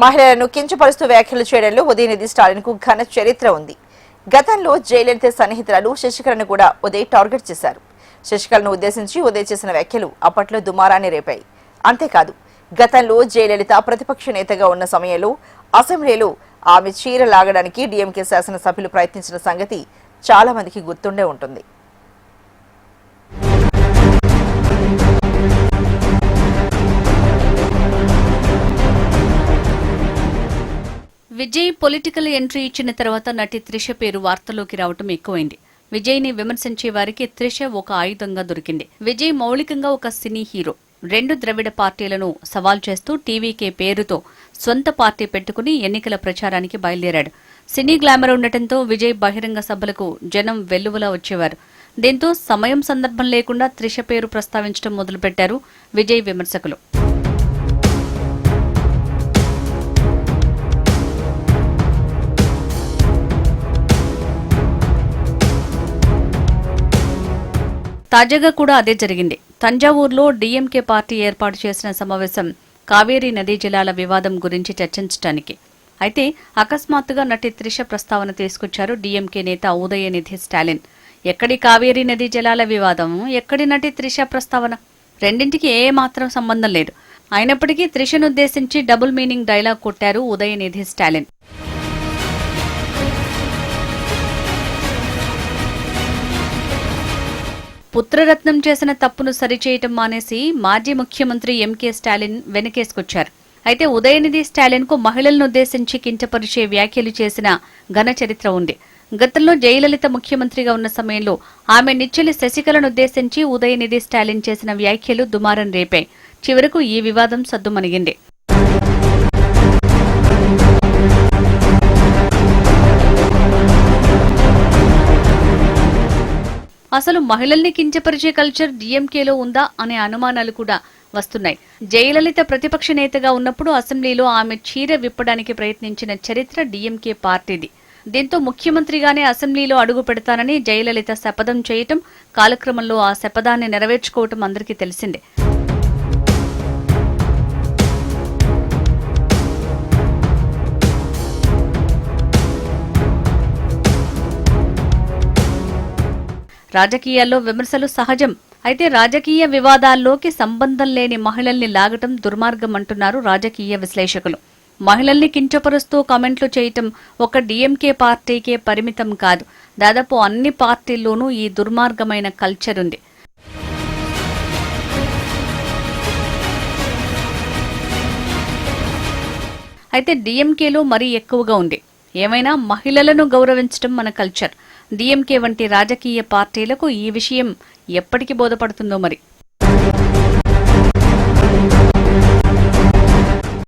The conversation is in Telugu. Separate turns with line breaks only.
మహిళలను కించపరుస్తూ వ్యాఖ్యలు చేయడంలో ఉదయనిధి స్టాలిన్ కు ఘన చరిత్ర ఉంది. గతంలో జయలలిత సన్నిహితురాలు శశికళను కూడా ఉదయ్ టార్గెట్ చేశారు. శశికళను ఉద్దేశించి ఉదయ్ చేసిన వ్యాఖ్యలు అప్పట్లో దుమారాన్ని రేపాయి. అంతేకాదు, గతంలో జయలలిత ప్రతిపక్ష నేతగా ఉన్న సమయంలో అసెంబ్లీలో ఆమె చీర లాగడానికి డీఎంకే శాసనసభ్యులు ప్రయత్నించిన సంగతి చాలా మందికి గుర్తుండే ఉంటుంది.
విజయ్ పొలిటికల్ ఎంట్రీ ఇచ్చిన తర్వాత నటి త్రిష పేరు వార్తల్లోకి రావటం ఎక్కువైంది. విజయ్ ని విమర్శించే వారికి త్రిష ఒక ఆయుధంగా దొరికింది. విజయ్ మౌలికంగా ఒక సినీ హీరో. 2 ద్రవిడ పార్టీలను సవాల్ చేస్తూ టీవీకే పేరుతో సొంత పార్టీ పెట్టుకుని ఎన్నికల ప్రచారానికి బయలుదేరాడు. సినీ గ్లామర్ ఉండటంతో విజయ్ బహిరంగ సభలకు జనం వెల్లువలా వచ్చేవారు. దీంతో సమయం సందర్భం లేకుండా త్రిష పేరు ప్రస్తావించడం మొదలుపెట్టారు విజయ్ విమర్శకులు. తాజాగా కూడా అదే జరిగింది. తంజావూరులో డీఎంకే పార్టీ ఏర్పాటు చేసిన సమావేశం కావేరీ నదీ జలాల వివాదం గురించి చర్చించడానికి. అయితే అకస్మాత్తుగా నటి త్రిష ప్రస్తావన తీసుకొచ్చారు డీఎంకే నేత ఉదయనిధి స్టాలిన్. ఎక్కడి కావేరీ నదీ జలాల వివాదం, ఎక్కడి నటి త్రిష ప్రస్తావన, రెండింటికి ఏ మాత్రం సంబంధం లేదు. అయినప్పటికీ త్రిషనుద్దేశించి డబుల్ మీనింగ్ డైలాగ్ కొట్టారు ఉదయనిధి స్టాలిన్. పుత్రరత్నం చేసిన తప్పును సరిచేయటం మానేసి మాజీ ముఖ్యమంత్రి ఎంకే స్టాలిన్ వెనకేసుకొచ్చారు. అయితే ఉదయనిధి స్టాలిన్ కు మహిళలను ఉద్దేశించి కించపరిచే వ్యాఖ్యలు చేసిన ఘన చరిత్ర ఉంది. గతంలో జయలలిత ముఖ్యమంత్రిగా ఉన్న సమయంలో ఆమె నిచ్చెలి శశికళను ఉద్దేశించి ఉదయనిధి స్టాలిన్ చేసిన వ్యాఖ్యలు దుమారం రేపాయి. చివరకు ఈ వివాదం సద్దుమణిగింది. అసలు మహిళల్ని కించపరిచే కల్చర్ డీఎంకేలో ఉందా అనే అనుమానాలు కూడా వస్తున్నాయి. జయలలిత ప్రతిపక్ష నేతగా ఉన్నప్పుడు అసెంబ్లీలో ఆమె చీర విప్పడానికి ప్రయత్నించిన చరిత్ర డీఎంకే పార్టీది. దీంతో ముఖ్యమంత్రిగానే అసెంబ్లీలో అడుగు పెడతానని జయలలిత శపథం చేయటం, కాలక్రమంలో ఆ శపథాన్ని నెరవేర్చుకోవటం అందరికీ తెలిసిందే. రాజకీయాల్లో విమర్శలు సహజం. అయితే రాజకీయ వివాదాల్లోకి సంబంధం లేని మహిళల్ని లాగటం దుర్మార్గం అంటున్నారు రాజకీయ విశ్లేషకులు. మహిళల్ని కించపరుస్తూ కామెంట్లు చేయటం ఒక డీఎంకే పార్టీకే పరిమితం కాదు. దాదాపు అన్ని పార్టీల్లోనూ ఈ దుర్మార్గమైన కల్చర్ ఉంది. అయితే డీఎంకేలో మరీ ఎక్కువగా ఉంది. ఏమైనా మహిళలను గౌరవించడం మన కల్చర్. డీఎంకే వంటి రాజకీయ పార్టీలకు ఈ విషయం ఎప్పటికి బోధపడుతుందో మరి.